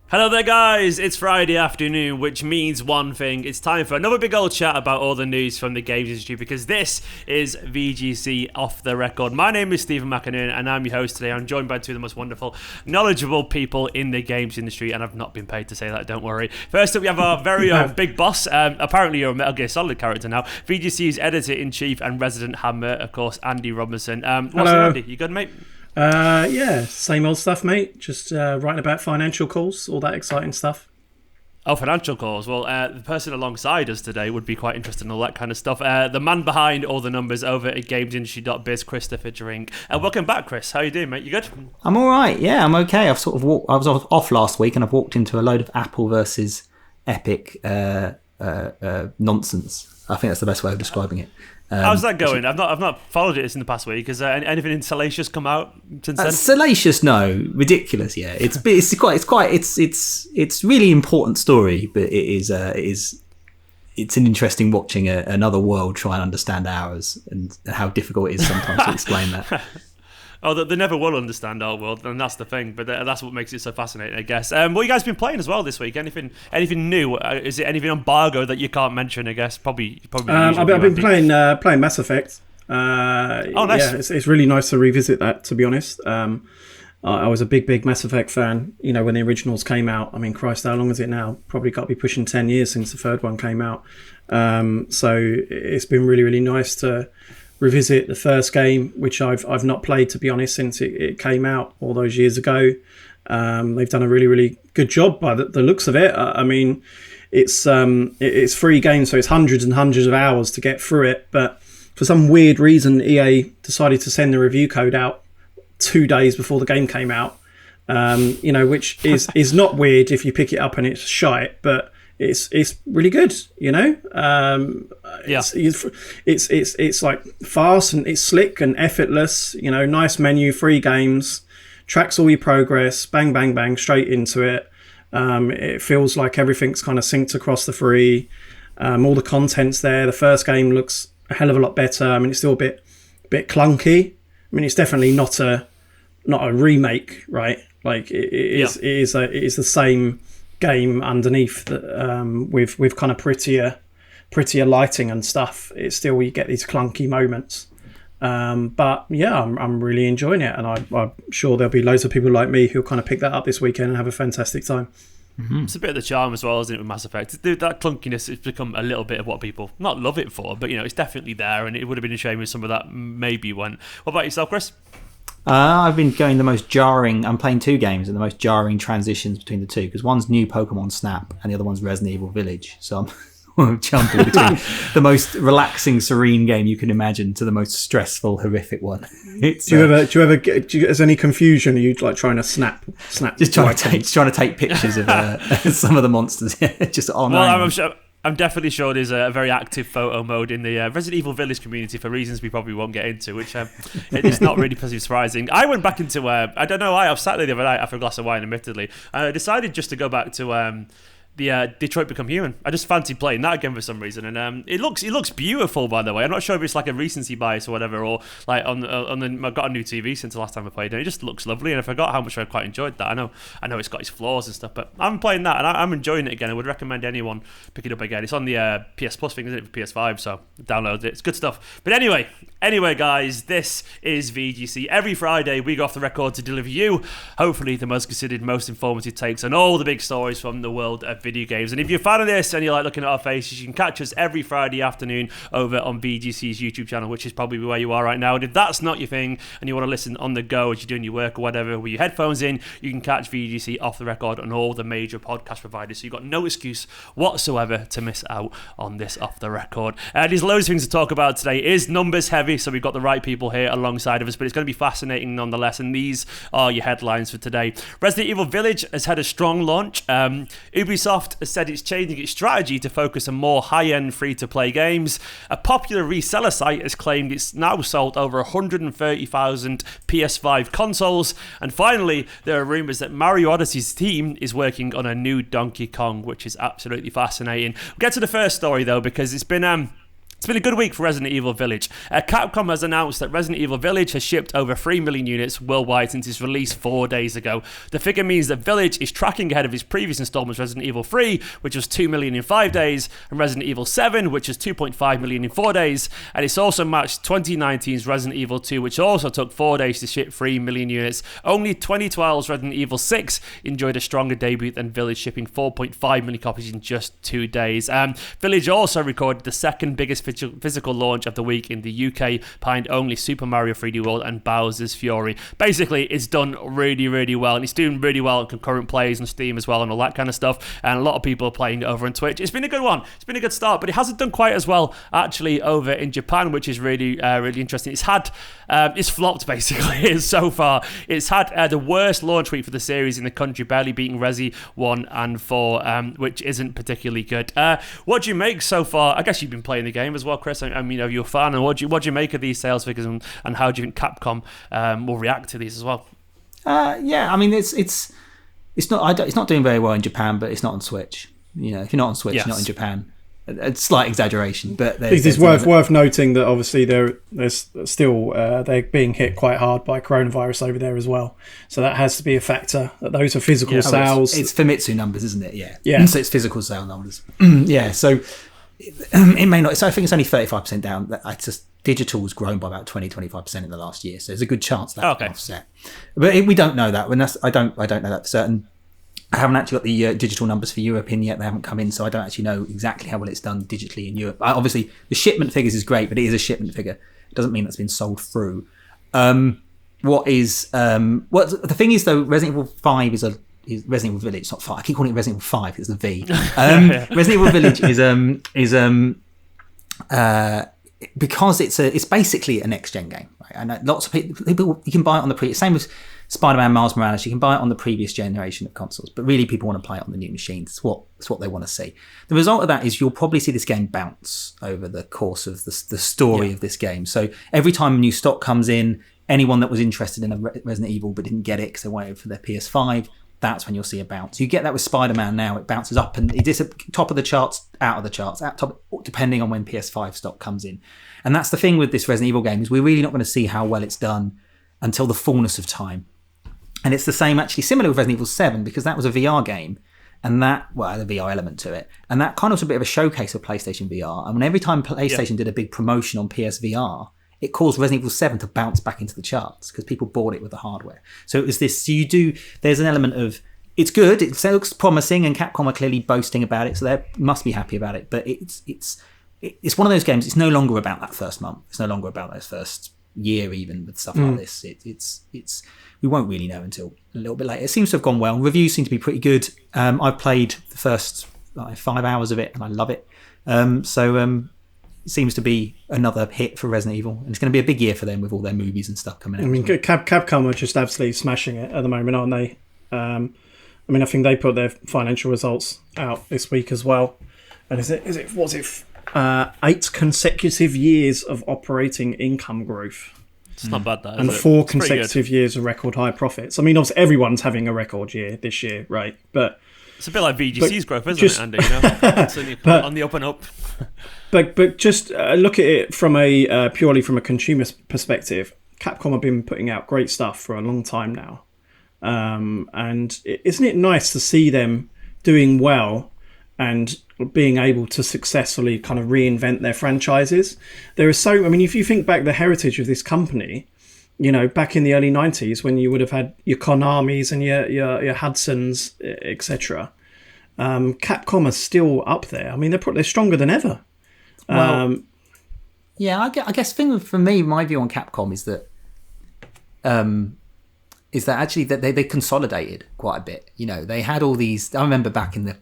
Hello there guys, it's Friday afternoon, which means one thing. It's time for another big old chat about all the news from the games industry, because this is VGC Off The Record. My name is Steven McInerney and I'm your host today. I'm joined by two of the most wonderful, knowledgeable people in the games industry, and I've not been paid to say that, don't worry. First up, we have our very own big boss. Apparently you're a Metal Gear Solid character now. VGC's editor-in-chief and resident hammer, of course, Andy Robinson. What's up, Andy? You good, mate? Yeah, same old stuff, mate. Just writing about financial calls, all that exciting stuff. Oh, financial calls. Well, the person alongside us today would be quite interested in all that kind of stuff. The man behind all the numbers over at gamesindustry.biz, Christopher Drink. Welcome back, Chris. How you doing, mate? You good? I'm all right. Yeah, I'm okay. I've sort of I was off last week, and I've walked into a load of Apple versus Epic nonsense. I think that's the best way of describing it. How's that going? I've not followed it in the past week. Has anything salacious come out since then? Salacious, no. Ridiculous, yeah. It's really important story, but it's an interesting watching another world try and understand ours, and how difficult it is sometimes to explain that. Oh, they never will understand our world, and that's the thing. But that's what makes it so fascinating, I guess. What you guys been playing as well this week? Anything new? Is it anything embargo that you can't mention? I guess probably. I've been playing Mass Effect. Oh, nice. Yeah, it's really nice to revisit that. To be honest, I was a big Mass Effect fan. You know, when the originals came out. I mean, Christ, how long is it now? Probably got to be pushing 10 years since the third one came out. So it's been really nice to revisit the first game, which I've not played, to be honest, since it came out all those years ago. They've done a really good job by the looks of it. I mean, it's free game, so it's hundreds and hundreds of hours to get through it. But for some weird reason, EA decided to send the review code out 2 days before the game came out. Which is not weird if you pick it up and it's shite, but it's really good, you know. It's like fast, and it's slick and effortless, you know. Nice menu, free games, tracks all your progress, bang straight into it. It feels like everything's kind of synced across the three. All the content's there. The first game looks a hell of a lot better. I mean, it's still a bit clunky. I mean, it's definitely not a remake, right? Like it is the same game underneath, with kind of prettier lighting and stuff. It's still, you get these clunky moments, but yeah, I'm really enjoying it, and I'm sure there'll be loads of people like me who'll kind of pick that up this weekend and have a fantastic time. Mm-hmm. It's a bit of the charm as well, isn't it, with Mass Effect? That clunkiness has become a little bit of what people not love it for, but you know, it's definitely there, and it would have been a shame if some of that maybe went. What about yourself, Chris? I've been going the most jarring. I'm playing two games, and the most jarring transitions between the two, because one's new Pokemon Snap and the other one's Resident Evil Village. So I'm jumping between the most relaxing, serene game you can imagine to the most stressful, horrific one. It's, do you ever is any confusion? Are you like trying to snap? Just trying to take pictures of some of the monsters. Just on. Well, I'm definitely sure there's a very active photo mode in the Resident Evil Village community for reasons we probably won't get into, which it's not really particularly surprising. I went back into, I don't know why, I was sat there the other night after a glass of wine, admittedly, and I decided just to go back to the Detroit Become Human. I just fancied playing that again for some reason, and it looks beautiful, by the way. I'm not sure if it's like a recency bias or whatever, or like I've got a new TV since the last time I played, and it just looks lovely, and I forgot how much I quite enjoyed that. I know it's got its flaws and stuff, but I'm playing that, and I'm enjoying it again. I would recommend anyone pick it up again. It's on the PS Plus thing, isn't it, for PS5, so download it. It's good stuff. But anyway, guys, this is VGC. Every Friday, we go off the record to deliver you, hopefully, the most considered, most informative takes on all the big stories from the world of video games. And if you're a fan of this and you like looking at our faces, you can catch us every Friday afternoon over on VGC's YouTube channel, which is probably where you are right now. And if that's not your thing and you want to listen on the go as you're doing your work or whatever with your headphones in, you can catch VGC Off The Record on all the major podcast providers. So you've got no excuse whatsoever to miss out on this Off The Record. There's loads of things to talk about today. It is numbers heavy, so we've got the right people here alongside of us, but it's going to be fascinating nonetheless. And these are your headlines for today. Resident Evil Village has had a strong launch. Ubisoft has said it's changing its strategy to focus on more high-end free-to-play games. A popular reseller site has claimed it's now sold over 130,000 PS5 consoles. And finally, there are rumours that Mario Odyssey's team is working on a new Donkey Kong, which is absolutely fascinating. We'll get to the first story, though, because it's been It's been a good week for Resident Evil Village. Capcom has announced that Resident Evil Village has shipped over 3 million units worldwide since its release 4 days ago. The figure means that Village is tracking ahead of its previous installments, Resident Evil 3, which was 2 million in 5 days, and Resident Evil 7, which was 2.5 million in 4 days, and it's also matched 2019's Resident Evil 2, which also took 4 days to ship 3 million units. Only 2012's Resident Evil 6 enjoyed a stronger debut than Village, shipping 4.5 million copies in just 2 days. Village also recorded the second biggest physical launch of the week in the UK, behind only Super Mario 3D World and Bowser's Fury. Basically, it's done really, really well, and it's doing really well in concurrent plays on Steam as well, and all that kind of stuff, and a lot of people are playing it over on Twitch. It's been a good one. It's been a good start, but it hasn't done quite as well, actually, over in Japan, which is really, really interesting. It's flopped, basically, so far. It's had the worst launch week for the series in the country, barely beating Resi 1 and 4, which isn't particularly good. What do you make so far? I guess you've been playing the game as well, Chris. I mean, you're a fan, and what do you make of these sales figures, and how do you think Capcom will react to these as well? Yeah, I mean, it's not doing very well in Japan, but it's not on Switch. You know, if you're not on Switch, yes. You're not in Japan. It's slight exaggeration, but it's worth noting that obviously there's still they're being hit quite hard by coronavirus over there as well. So that has to be a factor. That those are physical sales. It's Famitsu numbers, isn't it? Yeah. Yeah. So it's physical sale numbers. Yeah. So it may not. So I think it's only 35% down. Digital's grown by about 20-25% in the last year. So there's a good chance that can offset. But we don't know that. I don't know that for certain. I haven't actually got the digital numbers for Europe in yet. They haven't come in, so I don't actually know exactly how well it's done digitally in Europe. Obviously, the shipment figures is great, but it is a shipment figure. It doesn't mean that's been sold through. The thing is, though, Resident Evil 5 is Resident Evil Village. It's not 5. I keep calling it Resident Evil 5. It's the V. Resident Evil Village because it's basically a next gen game, right? And lots of people you can buy it on the same as Spider-Man Miles Morales, you can buy it on the previous generation of consoles, but really people want to play it on the new machines. It's what they want to see. The result of that is you'll probably see this game bounce over the course of the story of this game. So every time new stock comes in, anyone that was interested in a Resident Evil but didn't get it because they waited for their PS5, that's when you'll see a bounce. You get that with Spider-Man now. It bounces up and it is top of the charts, out of the charts, out top, depending on when PS5 stock comes in. And that's the thing with this Resident Evil game, is we're really not going to see how well it's done until the fullness of time. And it's the same, actually similar with Resident Evil 7, because that was a VR game, and that, well, the VR element to it, and that kind of was a bit of a showcase of PlayStation VR. And every time PlayStation did a big promotion on PSVR, it caused Resident Evil 7 to bounce back into the charts because people bought it with the hardware. So it was this, there's an element of, it's good, it looks promising, and Capcom are clearly boasting about it, so they must be happy about it, but it's one of those games, it's no longer about that first month, it's no longer about those first year even with stuff like this. It's we won't really know until a little bit later. It seems to have gone well. Reviews seem to be pretty good. I've played the first 5 hours of it and I love it. It seems to be another hit for Resident Evil, and it's going to be a big year for them with all their movies and stuff coming out. I mean, Capcom are just absolutely smashing it at the moment, aren't they? I think they put their financial results out this week as well. And is it 8 consecutive years of operating income growth? It's not bad, that, and 4 consecutive years of record high profits. I mean, obviously everyone's having a record year this year, right? But it's a bit like VGC's growth, isn't it, Andy? You know, on the up and up. But just look at it from a purely from a consumer perspective. Capcom have been putting out great stuff for a long time now, and isn't it nice to see them doing well and being able to successfully kind of reinvent their franchises? There is if you think back the heritage of this company, you know, back in the early 90s when you would have had your Konamis and your Hudsons, etc. Capcom are still up there. I mean, they're stronger than ever. Well, I guess the thing for me, my view on Capcom is that actually that they consolidated quite a bit. You know, they had all these. I remember back in the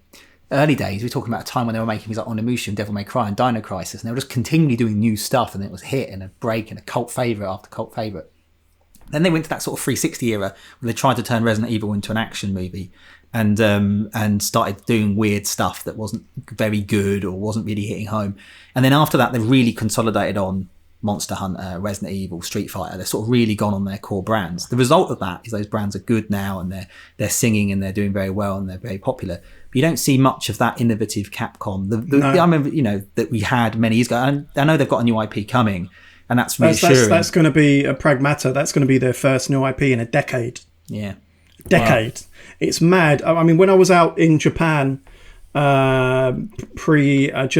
early days, we were talking about a time when they were making things like Onimusha and Devil May Cry and Dino Crisis, and they were just continually doing new stuff, and it was a hit and a break and a cult favourite after cult favourite. Then they went to that sort of 360 era where they tried to turn Resident Evil into an action movie and started doing weird stuff that wasn't very good or wasn't really hitting home. And then after that, they really consolidated on Monster Hunter, Resident Evil, Street Fighter. They're sort of really gone on their core brands. The result of that is those brands are good now, and they're singing and they're doing very well and they're very popular. But you don't see much of that innovative Capcom. I remember, that we had many years ago. And I know they've got a new IP coming, and that's reassuring. That's going to be a Pragmata. That's going to be their first new IP in a decade. Yeah. Decade. Wow. It's mad. I mean, when I was out in Japan just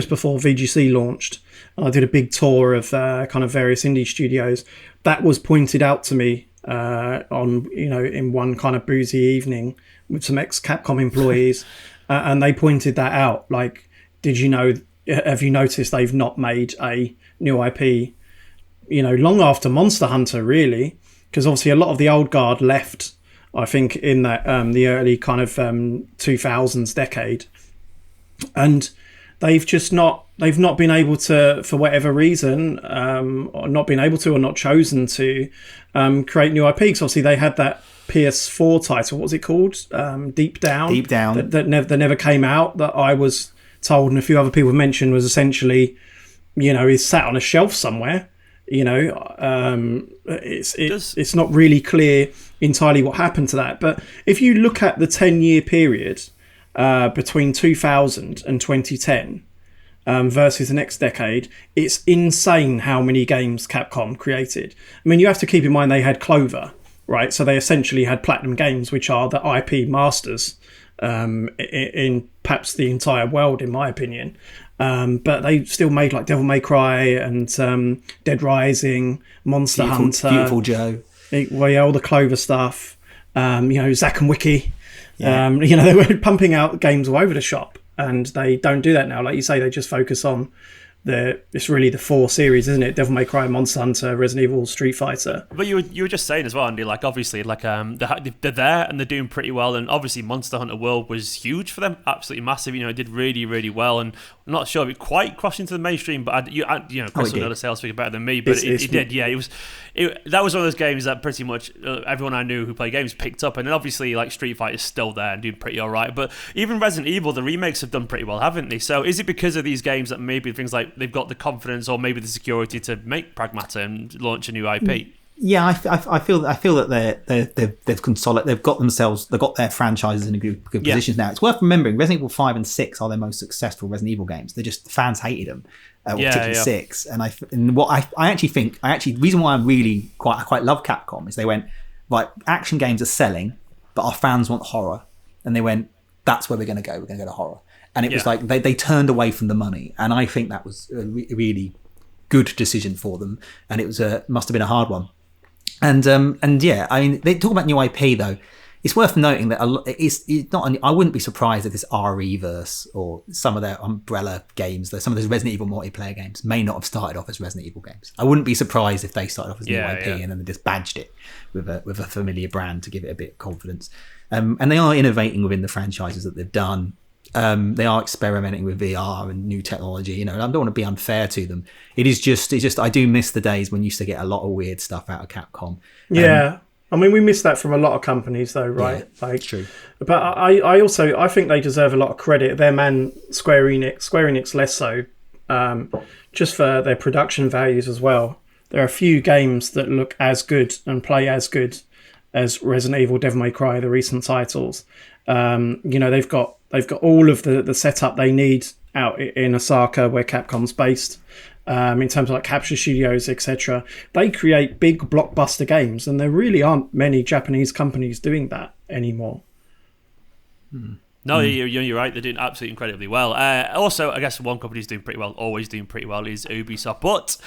before VGC launched, I did a big tour of kind of various indie studios. That was pointed out to me in one kind of boozy evening with some ex-Capcom employees, and they pointed that out. Like, have you noticed they've not made a new IP, long after Monster Hunter, really? Because obviously a lot of the old guard left, I think, in that the early kind of 2000s decade, and they've not been able to, for whatever reason, or not been able to, or not chosen to create new IP. Because obviously they had that PS4 title. What was it called? Deep Down. Deep Down. That never came out. That I was told, and a few other people mentioned, was essentially, is sat on a shelf somewhere. It's not really clear entirely what happened to that. But if you look at the 10-year period between 2000 and 2010 versus the next decade, it's insane how many games Capcom created. I mean, you have to keep in mind they had Clover, right? So they essentially had Platinum Games, which are the IP masters in perhaps the entire world, in my opinion. But they still made like Devil May Cry and Dead Rising, Monster Hunter, Beautiful Joe. All the Clover stuff. Zack and Wiki. Yeah. They were pumping out games all over the shop, and they don't do that now. Like you say, they just focus on it's really the 4 series, isn't it? Devil May Cry, Monster Hunter, Resident Evil, Street Fighter. But you were just saying as well, Andy, like obviously they're there and they're doing pretty well, and obviously Monster Hunter World was huge for them, absolutely massive. It did really, really well, and I'm not sure if it quite crossed into the mainstream, but Chris will know the sales figure better than me, but it did. Yeah, that was one of those games that pretty much everyone I knew who played games picked up, and then obviously like Street Fighter is still there and doing pretty all right. But even Resident Evil, the remakes have done pretty well, haven't they? So is it because of these games that maybe things like they've got the confidence or maybe the security to make Pragmata and launch a new IP? Yeah, I feel that they've consolidated. They've got their franchises in a good positions now. It's worth remembering Resident Evil 5 and 6 are their most successful Resident Evil games. The fans hated them, particularly 6. And what I actually think, the reason why I quite love Capcom is they went, right, action games are selling, but our fans want horror, and they went, that's where we're going to go. We're going to go to horror. And it was like they turned away from the money, and I think that was a really good decision for them, and it was must have been a hard one. And yeah, I mean, they talk about new IP though. It's worth noting that it's not. I wouldn't be surprised if this RE-verse or some of their umbrella games, some of those Resident Evil multiplayer games, may not have started off as Resident Evil games. I wouldn't be surprised if they started off as new IP and then they just badged it with a familiar brand to give it a bit of confidence. And they are innovating within the franchises that they've done. They are experimenting with VR and new technology. I don't want to be unfair to them. It's just I do miss the days when you used to get a lot of weird stuff out of Capcom. Yeah. I mean, we miss that from a lot of companies, though, right? Yeah, like, true. But I think they deserve a lot of credit. Their man, Square Enix less so, just for their production values as well. There are a few games that look as good and play as good as Resident Evil, Devil May Cry, the recent titles. They've got all of the setup they need out in Osaka, where Capcom's based. In terms of like Capture Studios, etc. They create big blockbuster games, and there really aren't many Japanese companies doing that anymore. No, you're right. They're doing absolutely incredibly well. Also, I guess one company's doing pretty well, always doing pretty well, is Ubisoft. But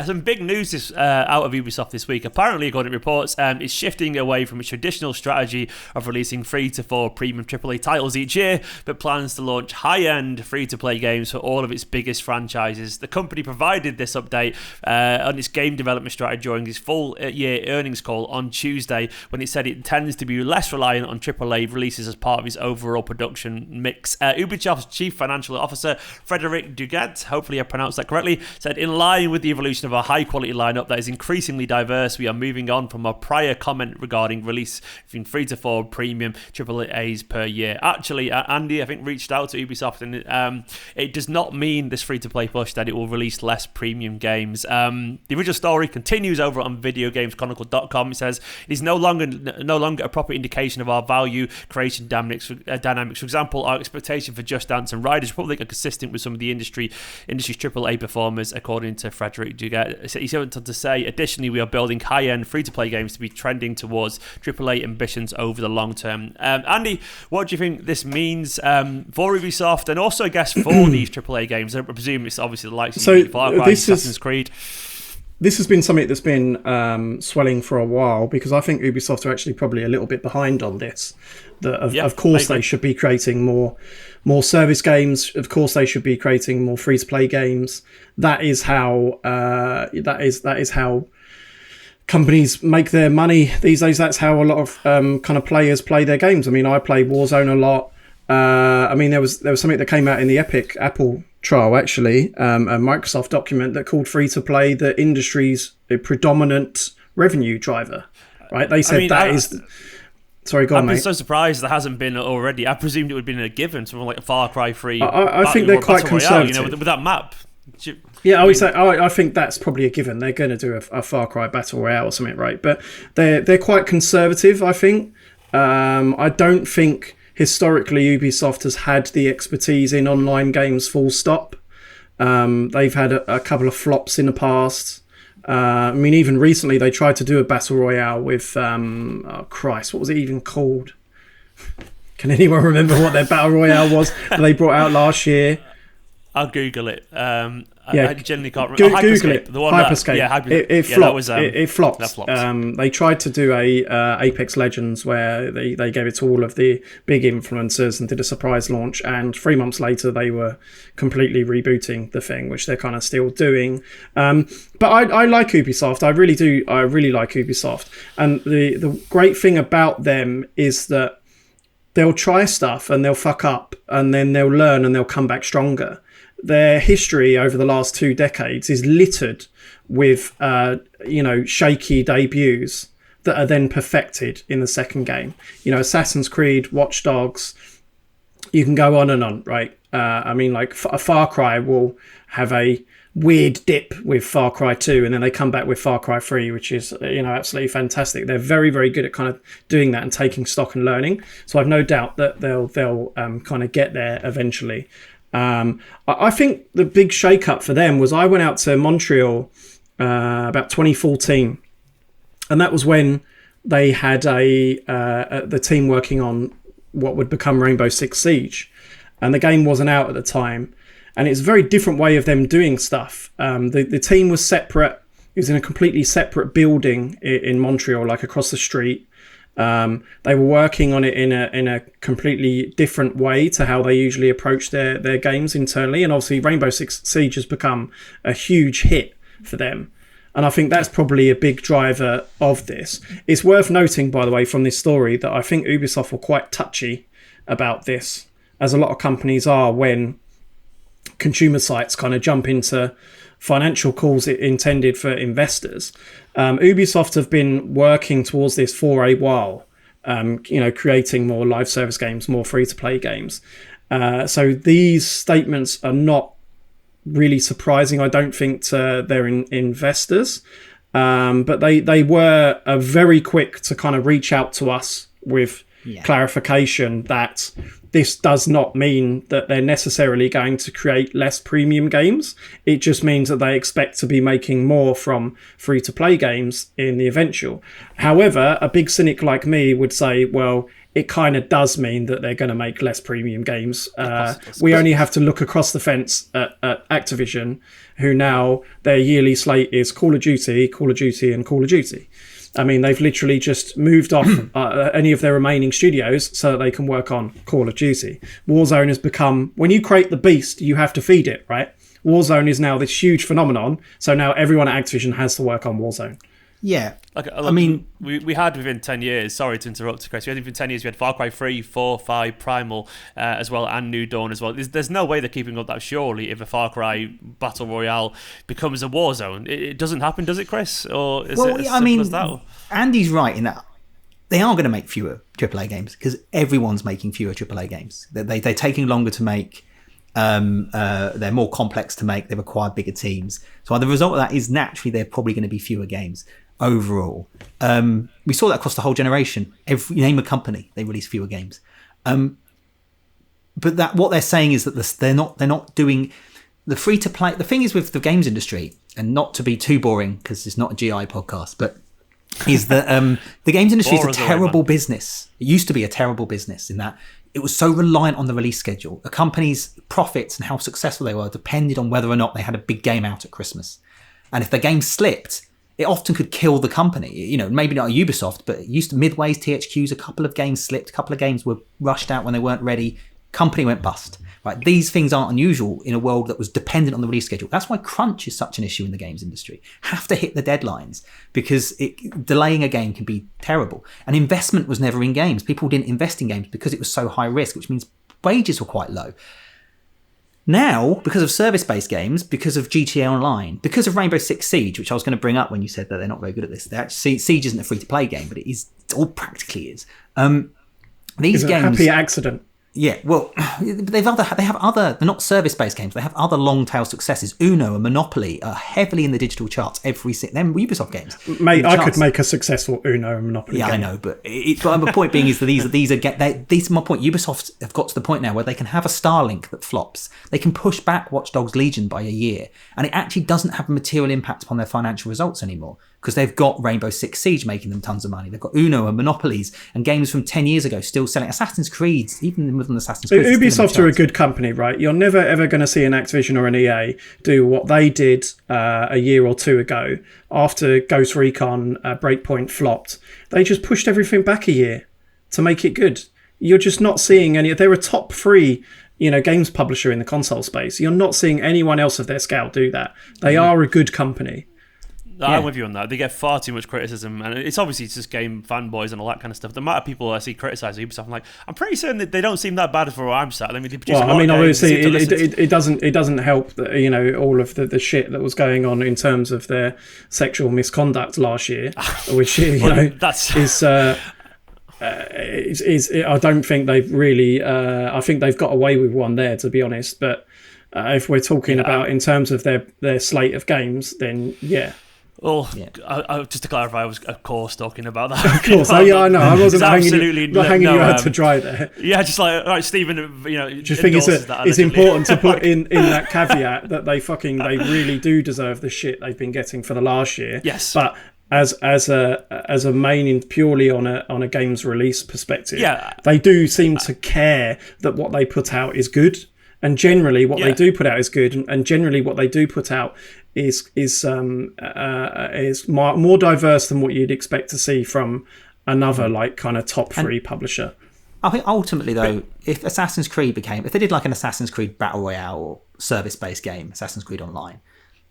some big news out of Ubisoft this week. Apparently, according to reports, it's shifting away from its traditional strategy of releasing 3 to 4 premium AAA titles each year, but plans to launch high-end free-to-play games for all of its biggest franchises. The company provided this update on its game development strategy during its full-year earnings call on Tuesday, when it said it intends to be less reliant on AAA releases as part of its overall production production mix. Ubisoft's chief financial officer, Frederic Dugat, hopefully I pronounced that correctly, said, in line with the evolution of our high-quality lineup that is increasingly diverse, we are moving on from our prior comment regarding release between 3 to 4 premium AAAs per year. Actually, Andy, I think, reached out to Ubisoft, and it does not mean this free-to-play push that it will release less premium games. The original story continues over on videogameschronicle.com. It says, it is no longer a proper indication of our value creation dynamics. For example, our expectation for Just Dance and Riders Republic are consistent with some of the industry's AAA performers, according to Frederic Dugat. He went on to say, additionally, we are building high-end free-to-play games to be trending towards AAA ambitions over the long term. Andy, what do you think this means for Ubisoft, and also, I guess, for these AAA games? I presume it's obviously the likes of Far Cry, Assassin's Creed. This has been something that's been swelling for a while, because I think Ubisoft are actually probably a little bit behind on this. Of course, they should be creating more service games. Of course, they should be creating more free-to-play games. That is how companies make their money these days. That's how a lot of kind of players play their games. I mean, I play Warzone a lot. I mean, there was something that came out in the Epic Apple trial, actually, a Microsoft document that called free-to-play the industry's predominant revenue driver, right? They said Sorry, go on, mate. I've been so surprised there hasn't been already. I presumed it would have been a given, something like a Far Cry 3. I think they're quite conservative. Royale, with that map. I think that's probably a given. They're going to do a Far Cry Battle Royale or something, right? But they're quite conservative, I think. I don't think historically Ubisoft has had the expertise in online games, full stop. They've had a couple of flops in the past. I mean, even recently they tried to do a Battle Royale with, what was it even called? Can anyone remember what their Battle Royale was that they brought out last year? I'll Google it. I generally can't remember. Google it. The one Hyperscape. It flopped. It flopped. That flopped. They tried to do a Apex Legends where they gave it to all of the big influencers and did a surprise launch, and 3 months later they were completely rebooting the thing, which they're kind of still doing. But I like Ubisoft. I really do. I really like Ubisoft. And the great thing about them is that they'll try stuff and they'll fuck up, and then they'll learn and they'll come back stronger. Their history over the last 2 decades is littered with, shaky debuts that are then perfected in the second game. Assassin's Creed, Watch Dogs, you can go on and on, right? I mean, like a Far Cry will have a weird dip with Far Cry 2, and then they come back with Far Cry 3, which is, absolutely fantastic. They're very, very good at kind of doing that and taking stock and learning. So I've no doubt that they'll kind of get there eventually. I think the big shake-up for them was I went out to Montreal about 2014, and that was when they had the team working on what would become Rainbow Six Siege, and the game wasn't out at the time, and it's a very different way of them doing stuff. The team was separate. It was in a completely separate building in Montreal, like across the street. They were working on it in a completely different way to how they usually approach their games internally. And obviously Rainbow Six Siege has become a huge hit for them. And I think that's probably a big driver of this. It's worth noting, by the way, from this story that I think Ubisoft were quite touchy about this, as a lot of companies are when consumer sites kind of jump into financial calls intended for investors. Ubisoft have been working towards this for a while, creating more live service games, more free-to-play games. So these statements are not really surprising, I don't think, to their investors. But they were very quick to kind of reach out to us with clarification that this does not mean that they're necessarily going to create less premium games. It just means that they expect to be making more from free-to-play games in the eventual. However, a big cynic like me would say, well, it kind of does mean that they're going to make less premium games. We only have to look across the fence at Activision, who now their yearly slate is Call of Duty, Call of Duty, and Call of Duty. I mean, they've literally just moved off any of their remaining studios so that they can work on Call of Duty. Warzone has become, when you create the beast, you have to feed it, right? Warzone is now this huge phenomenon, so now everyone at Activision has to work on Warzone. Yeah. Okay, I mean, we had within 10 years, sorry to interrupt, Chris, we had within 10 years, we had Far Cry 3, 4, 5, Primal as well, and New Dawn as well. There's no way they're keeping up that, surely, if a Far Cry Battle Royale becomes a war zone. It doesn't happen, does it, Chris? Or is it as simple as that? Andy's right in that they are going to make fewer AAA games because everyone's making fewer AAA games. They're taking longer to make. They're more complex to make. They've acquired bigger teams. So the result of that is naturally they're probably going to be fewer games overall. We saw that across the whole generation. Every name a company, they release fewer games. But that what they're saying is that they're not doing the free to play. The thing is with the games industry, and not to be too boring because it's not a GI podcast, but is that the games industry is a terrible business. It used to be a terrible business in that it was so reliant on the release schedule. A company's profits and how successful they were depended on whether or not they had a big game out at Christmas. And if the game slipped, it often could kill the company. You know, maybe not a Ubisoft, but it used to Midway's, THQ's, a couple of games slipped, a couple of games were rushed out when they weren't ready. Company went bust. Right? These things aren't unusual in a world that was dependent on the release schedule. That's why crunch is such an issue in the games industry. Have to hit the deadlines because delaying a game can be terrible. And investment was never in games. People didn't invest in games because it was so high risk, which means wages were quite low. Now, because of service-based games, because of GTA Online, because of Rainbow Six Siege, which I was going to bring up when you said that they're not very good at this. Siege isn't a free-to-play game, but it all practically is. These games, a happy accident. Yeah, well, they're not service-based games. They have other long-tail successes. Uno and Monopoly are heavily in the digital charts. Them Ubisoft games. Mate, I could make a successful Uno and Monopoly game. I know, but my point being is that these are my point. Ubisoft have got to the point now where they can have a Starlink that flops. They can push back Watch Dogs Legion by a year, and it actually doesn't have a material impact upon their financial results anymore because they've got Rainbow Six Siege making them tons of money. They've got Uno and Monopolies and games from 10 years ago still selling. Assassin's Creed, even with an Assassin's Creed. Ubisoft are a good company, right? You're never ever going to see an Activision or an EA do what they did a year or two ago after Ghost Recon Breakpoint flopped. They just pushed everything back a year to make it good. You're just not seeing any. They're a top 3, games publisher in the console space. You're not seeing anyone else of their scale do that. They are a good company. I'm with you on that. They get far too much criticism, and it's just game fanboys and all that kind of stuff. The amount of people I see criticise Ubisoft, I'm pretty certain that they don't seem that bad for where I'm sat. I mean, obviously, it doesn't help that all of the shit that was going on in terms of their sexual misconduct last year, which is. I don't think they've really. I think they've got away with one there, to be honest. But if we're talking about in terms of their slate of games, then yeah. Well, just to clarify, I was, of course, talking about that. Of course, I know. I wasn't hanging you out to dry there. Yeah, just like, all right, Stephen, just think it's important to put in that caveat that they really do deserve the shit they've been getting for the last year. Yes. But as a main purely on a games release perspective, they do seem to care that what they put out is good. And generally, what they do put out is good, and generally, what they do put out is more diverse than what you'd expect to see from another kind of top 3 publisher. I think ultimately, though, if Assassin's Creed if they did like an Assassin's Creed Battle Royale or service-based game, Assassin's Creed Online,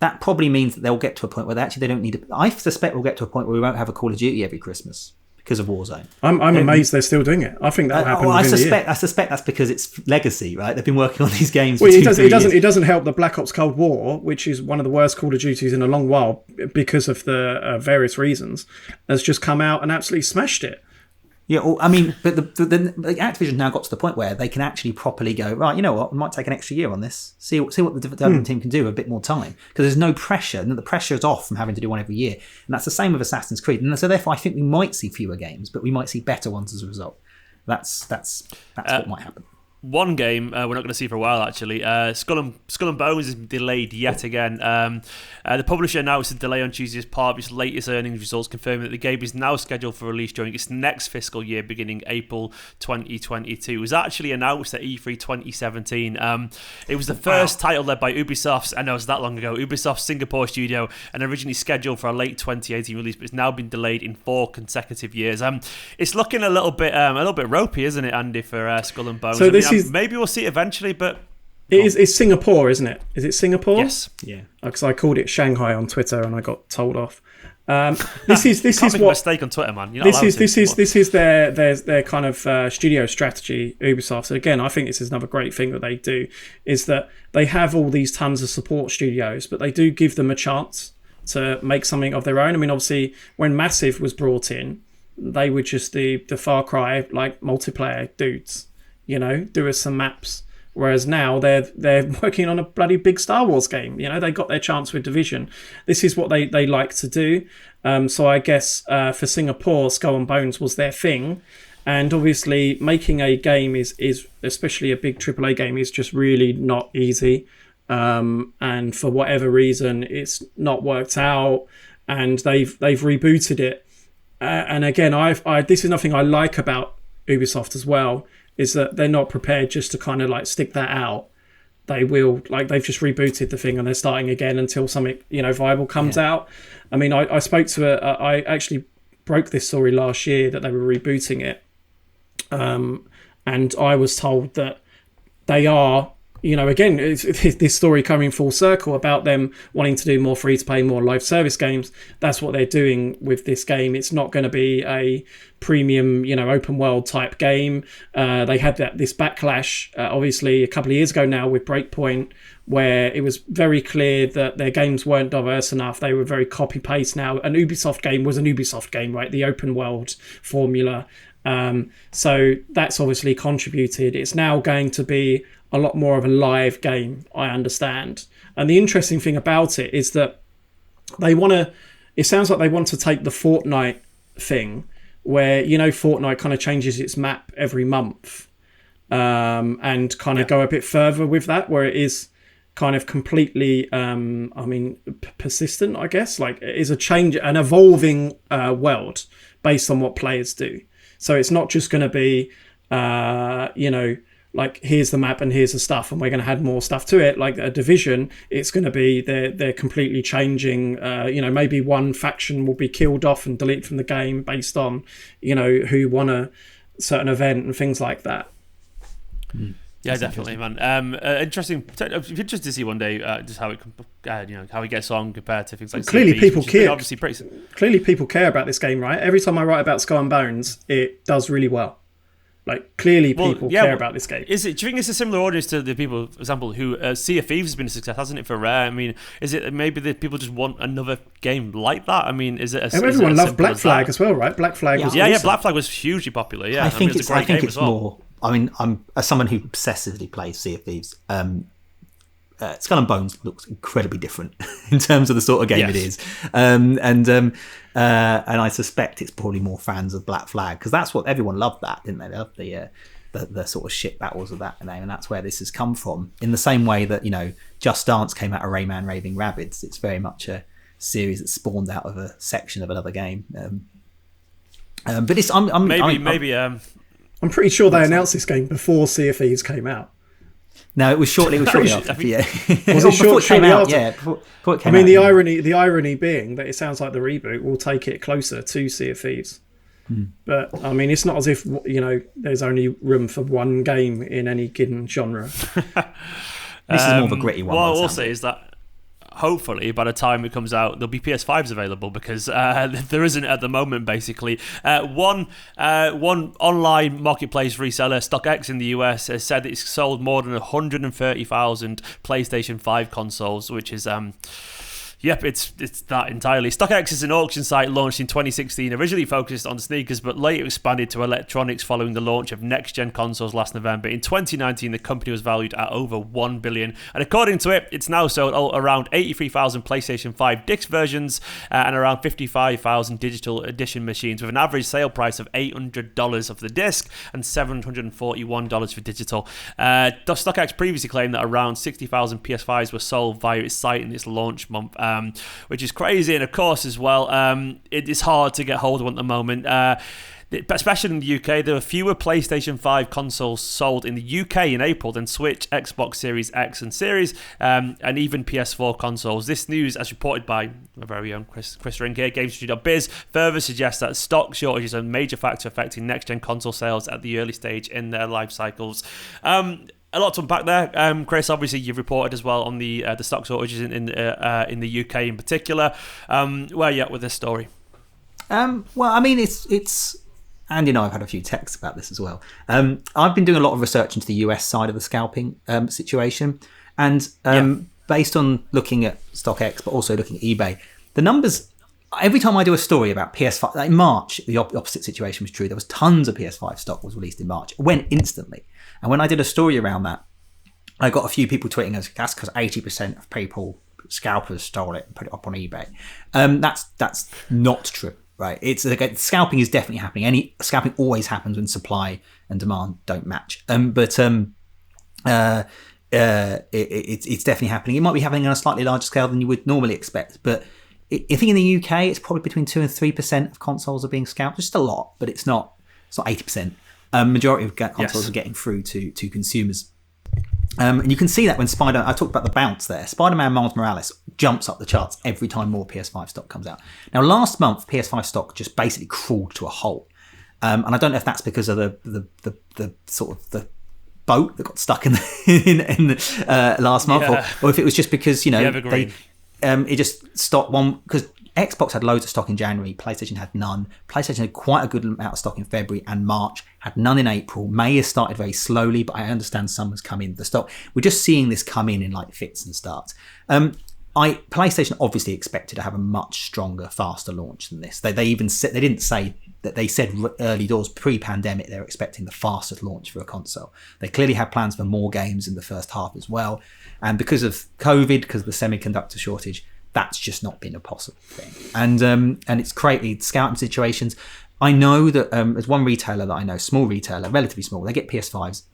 that probably means that they'll get to a point where they don't need it. I suspect we'll get to a point where we won't have a Call of Duty every Christmas. Because of Warzone. I'm amazed they're still doing it. I think that'll happen within the year. I suspect that's because it's legacy, right? They've been working on these games for 2-3 years. It doesn't help that Black Ops Cold War, which is one of the worst Call of Duties in a long while because of the various reasons, has just come out and absolutely smashed it. Yeah, I mean, but the Activision now got to the point where they can actually properly go, right, you know what, we might take an extra year on this, see what the development team can do with a bit more time. Because there's no pressure, and the pressure is off from having to do one every year. And that's the same with Assassin's Creed. And so therefore, I think we might see fewer games, but we might see better ones as a result. That's what might happen. One game we're not going to see for a while, actually. Skull and Bones is delayed yet again. The publisher announced a delay on Tuesday as part of its latest earnings results, confirming that the game is now scheduled for release during its next fiscal year, beginning April 2022. It was actually announced at E3 2017. It was the first title led by Ubisoft, I know it was that long ago, Ubisoft's Singapore studio, and originally scheduled for a late 2018 release, but it's now been delayed in 4 consecutive years. It's looking a little bit ropey, isn't it, Andy, for Skull and Bones? So maybe we'll see it eventually, but it's Singapore, isn't it? Is it Singapore? Yes. Yeah. Because I called it Shanghai on Twitter and I got told off. This is Can't make a what mistake on Twitter, man. You're not this is their kind of studio strategy, Ubisoft. So again, I think this is another great thing that they do, is that they have all these tons of support studios, but they do give them a chance to make something of their own. I mean, obviously, when Massive was brought in, they were just the Far Cry like multiplayer dudes, do us some maps. Whereas now they're working on a bloody big Star Wars game. They got their chance with Division. This is what they like to do. So I guess for Singapore, Skull and Bones was their thing. And obviously making a game is especially a big AAA game, is just really not easy. And for whatever reason, it's not worked out, and they've rebooted it. And again, this is nothing I like about Ubisoft as well, is that they're not prepared just to kind of like stick that out. They will, they've just rebooted the thing and they're starting again until something, viable comes out. I mean, I spoke to I actually broke this story last year that they were rebooting it. And I was told that they are, again, it's this story coming full circle about them wanting to do more free-to-play, more live service games. That's what they're doing with this game. It's not going to be a premium, open world type game. They had this backlash, obviously, a couple of years ago now with Breakpoint, where it was very clear that their games weren't diverse enough. They were very copy-paste now. An Ubisoft game was an Ubisoft game, right? The open world formula. So that's obviously contributed. It's now going to be a lot more of a live game, I understand. And the interesting thing about it is that it sounds like they want to take the Fortnite thing, where, Fortnite kind of changes its map every month, and kind of go a bit further with that, where it is kind of completely, persistent, I guess. Like, it is an evolving world based on what players do. So it's not just going to be, like, here's the map and here's the stuff and we're going to add more stuff to it. Like a Division, it's going to be they're completely changing. Maybe one faction will be killed off and deleted from the game based on, who won a certain event and things like that. Yeah, definitely, man. Interesting. Interesting to see one day just how it, how it gets on compared to things like clearly CFEs, people care. Obviously, clearly people care about this game, right? Every time I write about Skull and Bones, it does really well. Like, clearly people care about this game. Do you think it's a similar audience to the people, for example, who Sea of Thieves has been a success, hasn't it, for Rare? I mean, is it maybe that people just want another game like that? I mean, is it? Everyone loved Black Flag as well, right? Black Flag was awesome. Black Flag was hugely popular. Yeah, I think it was a great game as well. More. I mean, I'm as someone who obsessively plays Sea of Thieves. Skull and Bones looks incredibly different in terms of the sort of game it is, and I suspect it's probably more fans of Black Flag, because that's what everyone loved, that, didn't they? They loved the sort of shit battles of that name, and that's where this has come from. In the same way that Just Dance came out of Rayman Raving Rabbids, it's very much a series that spawned out of a section of another game. But it's I'm pretty sure they announced this game before Sea of Thieves came out. No, it was shortly after. Yeah, was it shortly after? Yeah, before it came out. The irony being that it sounds like the reboot will take it closer to Sea of Thieves. But I mean, it's not as if there's only room for one game in any given genre. This is more of a gritty one. What I will say is that hopefully by the time it comes out there'll be PS5s available, because there isn't at the moment. Basically, one online marketplace reseller, StockX in the US, has said it's sold more than 130,000 PlayStation 5 consoles, which is Yep, it's that entirely. StockX is an auction site launched in 2016, originally focused on sneakers, but later expanded to electronics following the launch of next-gen consoles last November. In 2019, the company was valued at over $1 billion, and according to it, it's now sold around 83,000 PlayStation 5 disc versions and around 55,000 digital edition machines, with an average sale price of $800 of the disc and $741 for digital. StockX previously claimed that around 60,000 PS5s were sold via its site in its launch month, which is crazy. And of course as well, it is hard to get hold of at the moment, especially in the UK. There were fewer PlayStation 5 consoles sold in the UK in April than Switch, Xbox Series X and Series, and even PS4 consoles. This news, as reported by my very own Chris Ring here, GameStreet.biz, further suggests that stock shortages are a major factor affecting next-gen console sales at the early stage in their life cycles. a lot to unpack there, Chris. Obviously, you've reported as well on the stock shortages in the UK in particular. Where are you at with this story? Well, I mean, it's Andy and I have had a few texts about this as well. I've been doing a lot of research into the US side of the scalping situation, and based on looking at StockX, but also looking at eBay, the numbers. Every time I do a story about PS5, like in March, the opposite situation was true. There was tons of PS5 stock was released in March. It went instantly. And when I did a story around that, I got a few people tweeting us, that's because 80% of people, scalpers, stole it and put it up on eBay. That's not true, right? Scalping is definitely happening. Scalping always happens when supply and demand don't match. It's definitely happening. It might be happening on a slightly larger scale than you would normally expect, but I think in the UK it's probably between 2 and 3% of consoles are being scalped. It's just a lot, but it's not 80%. Majority of consoles are getting through to consumers. And you can see that when I talked about the bounce there. Spider-Man Miles Morales jumps up the charts every time more PS5 stock comes out. Now, last month, PS5 stock just basically crawled to a halt. And I don't know if that's because of the sort of the boat that got stuck in the last month, or if it was just because, it just stopped one, because Xbox had loads of stock in January, PlayStation had none. PlayStation had quite a good amount of stock in February and March, had none in April. May has started very slowly, but I understand summer's come in. The stock, we're just seeing this come in like fits and starts. PlayStation obviously expected to have a much stronger, faster launch than this. They even said, they didn't say that, they said early doors, pre-pandemic, they're expecting the fastest launch for a console. They clearly had plans for more games in the first half as well. And because of COVID, because of the semiconductor shortage, that's just not been a possible thing. And it's created scouting situations. I know that there's one retailer that I know, small retailer, relatively small, they get PS5s.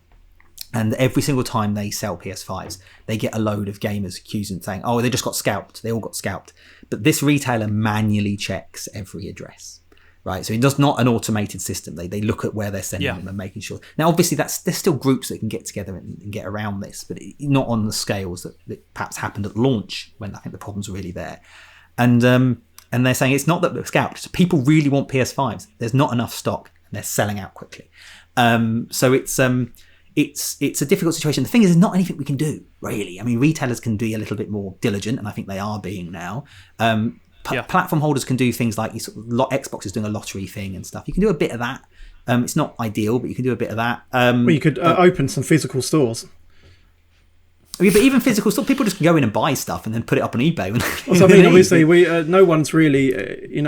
And every single time they sell PS5s, they get a load of gamers accusing, saying, oh, they just got scalped. They all got scalped. But this retailer manually checks every address. Right, so it's not an automated system. They look at where they're sending them and making sure. Now, obviously, there's still groups that can get together and get around this, but not on the scales that perhaps happened at launch when I think the problems were really there. And they're saying it's not that they're scalped. People really want PS5s. There's not enough stock, and they're selling out quickly. So it's a difficult situation. The thing is, there's not anything we can do really. I mean, retailers can be a little bit more diligent, and I think they are being now. Platform holders can do things like Xbox is doing a lottery thing and stuff. You can do a bit of that. It's not ideal, but you can do a bit of that. Well, you could open some physical stores. Yeah, but even physical stores, people just go in and buy stuff and then put it up on eBay. I mean, obviously, no one's really,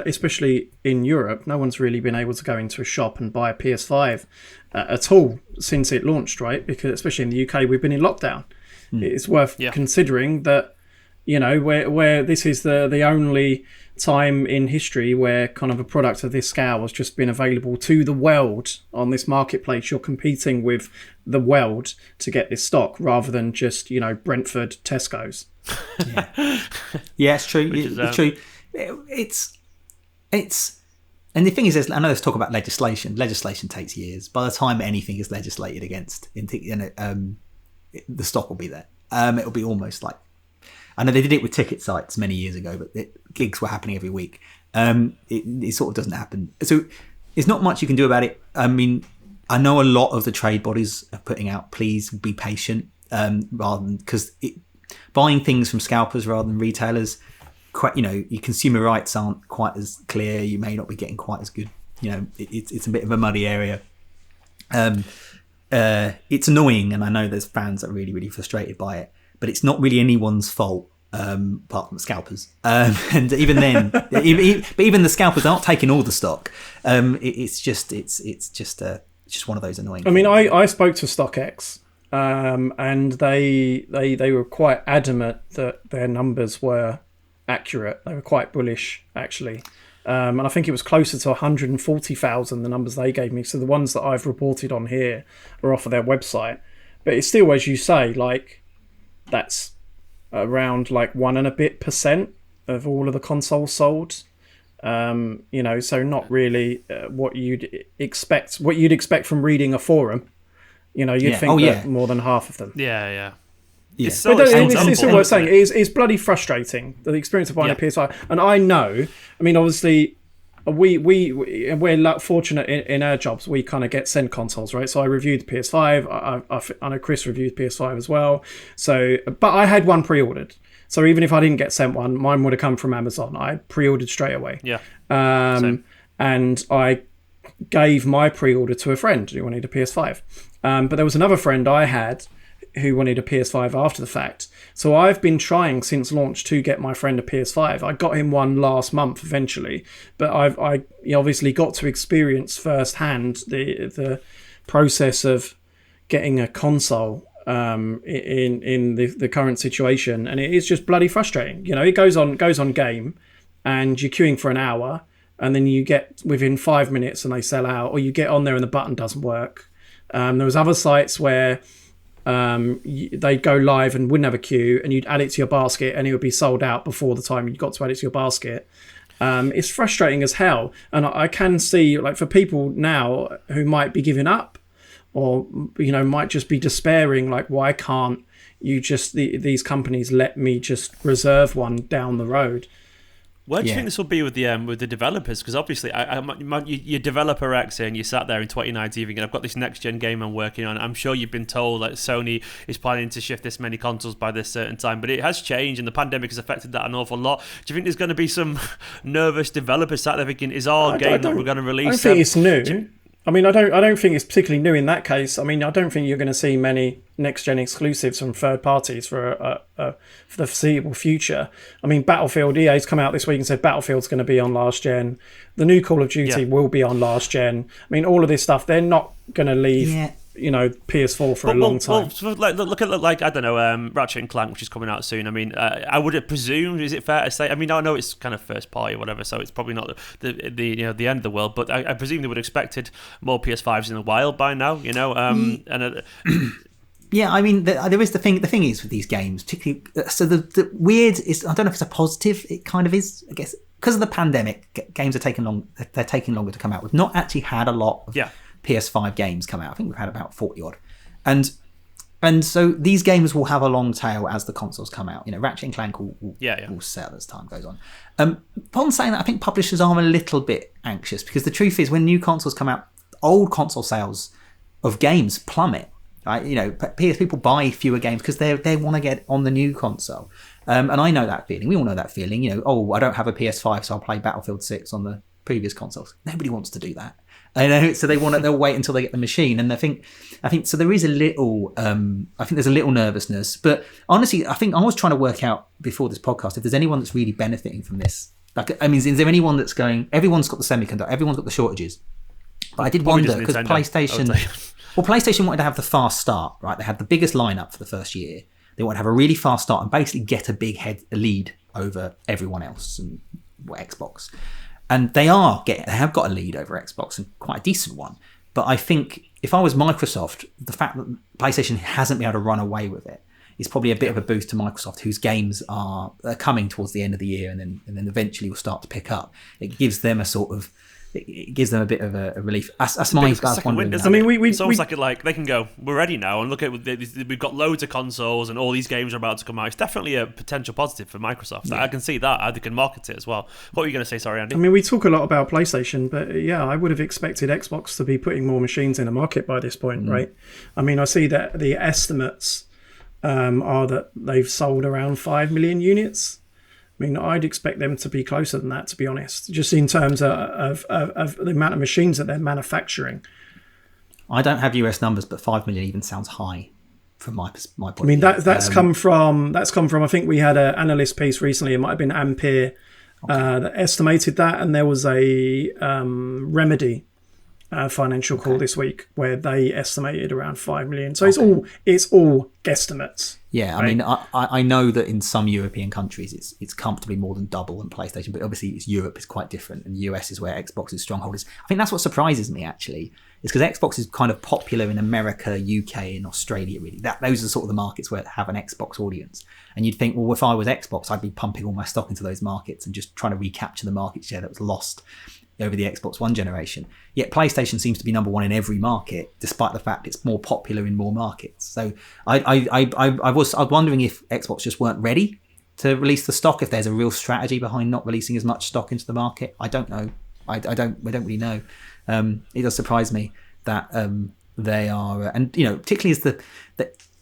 especially in Europe, no one's really been able to go into a shop and buy a PS5 at all since it launched, right? Because especially in the UK, we've been in lockdown. It's worth considering that. Where this is the only time in history where kind of a product of this scale has just been available to the world on this marketplace. You're competing with the world to get this stock rather than just, Brentford Tesco's. Yeah, it's true. It's true. It's and the thing is, I know there's talk about legislation. Legislation takes years. By the time anything is legislated against, the stock will be there. It'll be almost like, I know they did it with ticket sites many years ago, but gigs were happening every week. It sort of doesn't happen. So there's not much you can do about it. I mean, I know a lot of the trade bodies are putting out, please be patient, rather than, because buying things from scalpers rather than retailers, your consumer rights aren't quite as clear. You may not be getting quite as good. It's a bit of a muddy area. It's annoying, and I know there's fans that are really, really frustrated by it. But it's not really anyone's fault, apart from the scalpers. And even then, even the scalpers aren't taking all the stock. It's just one of those annoying things. I mean, I spoke to StockX, and they were quite adamant that their numbers were accurate. They were quite bullish, actually. And I think it was closer to 140,000, the numbers they gave me. So the ones that I've reported on here are off of their website. But it's still, as you say, that's around 1% and a bit of all of the consoles sold. So not really what you'd expect from reading a forum. You'd think that more than half of them. Yeah. It's all worth saying. It's bloody frustrating, the experience of buying a PS5. And I know, I mean, obviously, we're fortunate in our jobs. We kind of get sent consoles, right? So I reviewed the PS5. I know Chris reviewed PS5 as well. So, but I had one pre-ordered. So even if I didn't get sent one, mine would have come from Amazon. I pre-ordered straight away. Yeah. And I gave my pre-order to a friend who wanted a PS5. But there was another friend I had who wanted a PS5 after the fact. So I've been trying since launch to get my friend a PS5. I got him one last month eventually, but I obviously got to experience firsthand the process of getting a console in the current situation, and it is just bloody frustrating. It goes on game, and you're queuing for an hour, and then you get within 5 minutes and they sell out, or you get on there and the button doesn't work. There was other sites where they'd go live and wouldn't have a queue, and you'd add it to your basket and it would be sold out before the time you got to add it to your basket. It's frustrating as hell, and I can see, like, for people now who might be giving up, or might just be despairing, like, why can't you just these companies let me just reserve one down the road? Where do you think this will be with the developers? Because obviously, you're developer X and you sat there in 2019 thinking, I've got this next gen game I'm working on. I'm sure you've been told that Sony is planning to shift this many consoles by this certain time, but it has changed, and the pandemic has affected that an awful lot. Do you think there's going to be some nervous developers sat there thinking, is our game that we're going to release? I don't think it's new. I don't think it's particularly new in that case. I don't think you're going to see many next-gen exclusives from third parties for the foreseeable future. Battlefield, EA's come out this week and said Battlefield's going to be on last gen. The new Call of Duty will be on last gen. All of this stuff, they're not going to leave PS4 for a long time. Look at I don't know, Ratchet and Clank, which is coming out soon. I would have presumed, is it fair to say? I know it's kind of first party or whatever, so it's probably not the end of the world. But I presume they would have expected more PS5s in the wild by now. There is the thing. The thing is with these games, particularly, so the weird is, I don't know if it's a positive. It kind of is, I guess, because of the pandemic. Games are taking long. They're taking longer to come out. We've not actually had a lot of PS5 games come out. I think we've had about 40 odd, and so these games will have a long tail as the consoles come out. Ratchet and Clank will sell as time goes on. Upon saying that, I think publishers are a little bit anxious, because the truth is, when new consoles come out, old console sales of games plummet. Right? People buy fewer games because they want to get on the new console, and I know that feeling. We all know that feeling. I don't have a PS5, so I'll play Battlefield 6 on the previous consoles. Nobody wants to do that. So they'll wait until they get the machine, and I think so. There is a little, I think there's a little nervousness, but honestly, I think I was trying to work out before this podcast if there's anyone that's really benefiting from this. Is there anyone that's going? Everyone's got the semiconductor, everyone's got the shortages, but I did wonder, because PlayStation wanted to have the fast start, right? They had the biggest lineup for the first year. They want to have a really fast start and basically get a lead over everyone else and Xbox. And they have got a lead over Xbox, and quite a decent one. But I think if I was Microsoft, the fact that PlayStation hasn't been able to run away with it is probably a bit of a boost to Microsoft, whose games are coming towards the end of the year and then eventually will start to pick up. It gives them it gives them a bit of a relief. That's my wondering. It's almost like they can go, we're ready now, and look at, we've got loads of consoles and all these games are about to come out. It's definitely a potential positive for Microsoft. I can see that. They can market it as well. What were you going to say? Sorry, Andy. We talk a lot about PlayStation, but I would have expected Xbox to be putting more machines in the market by this point, right? I see that the estimates are that they've sold around 5 million units. I'd expect them to be closer than that, to be honest, just in terms of the amount of machines that they're manufacturing. I don't have US numbers, but 5 million even sounds high from my point of view. That's come from, I think we had an analyst piece recently, it might have been Ampere, that estimated that, and there was a Remedy financial call this week where they estimated around 5 million. So it's all guesstimates. Yeah, right? I know that in some European countries it's comfortably more than double than PlayStation, but obviously Europe is quite different, and the US is where Xbox's stronghold is. I think that's what surprises me, actually, is because Xbox is kind of popular in America, UK, and Australia, really. Those are sort of the markets where have an Xbox audience. And you'd think, well, if I was Xbox, I'd be pumping all my stock into those markets and just trying to recapture the market share that was lost over the Xbox One generation. Yet PlayStation seems to be number one in every market, despite the fact it's more popular in more markets. So I was wondering if Xbox just weren't ready to release the stock, if there's a real strategy behind not releasing as much stock into the market. I don't know. I don't really know. It does surprise me that they are, and particularly as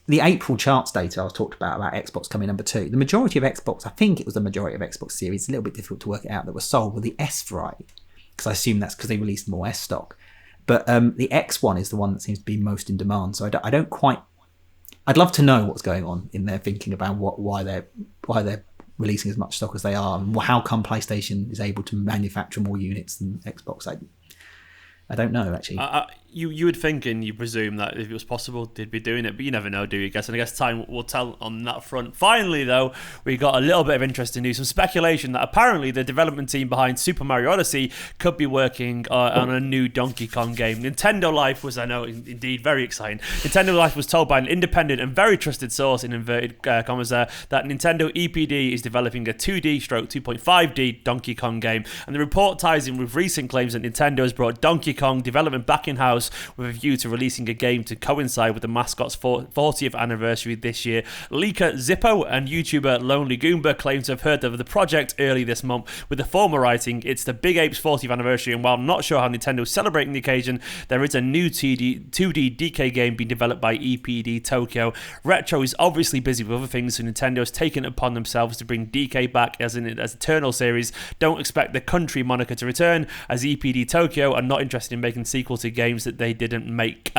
the April charts data I was talked about Xbox coming number 2. The majority of Xbox, I think it was the majority of Xbox Series, it's a little bit difficult to work it out, that were sold were the S variety, because I assume that's because they released more S stock. But the X one is the one that seems to be most in demand. So I don't quite. I'd love to know what's going on in their thinking about why they're releasing as much stock as they are, and how come PlayStation is able to manufacture more units than Xbox. I don't know, actually. You would think and you presume that if it was possible, they'd be doing it, but you never know, do you? And I guess time will tell on that front. Finally, though, we got a little bit of interesting news, some speculation that apparently the development team behind Super Mario Odyssey could be working on a new Donkey Kong game. Nintendo Life was, I know, indeed very exciting. Nintendo Life was told by an independent and very trusted source, in inverted commas there, that Nintendo EPD is developing a 2D/2.5D Donkey Kong game, and the report ties in with recent claims that Nintendo has brought Donkey Kong development back in-house with a view to releasing a game to coincide with the mascot's 40th anniversary this year. Leaker Zippo and YouTuber Lonely Goomba claim to have heard of the project early this month, with the former writing, "It's the Big Ape's 40th anniversary, and while I'm not sure how Nintendo is celebrating the occasion, there is a new 2D DK game being developed by EPD Tokyo. Retro is obviously busy with other things, so Nintendo has taken it upon themselves to bring DK back as Eternal series. Don't expect the country moniker to return, as EPD Tokyo are not interested in making sequel to games that they didn't make."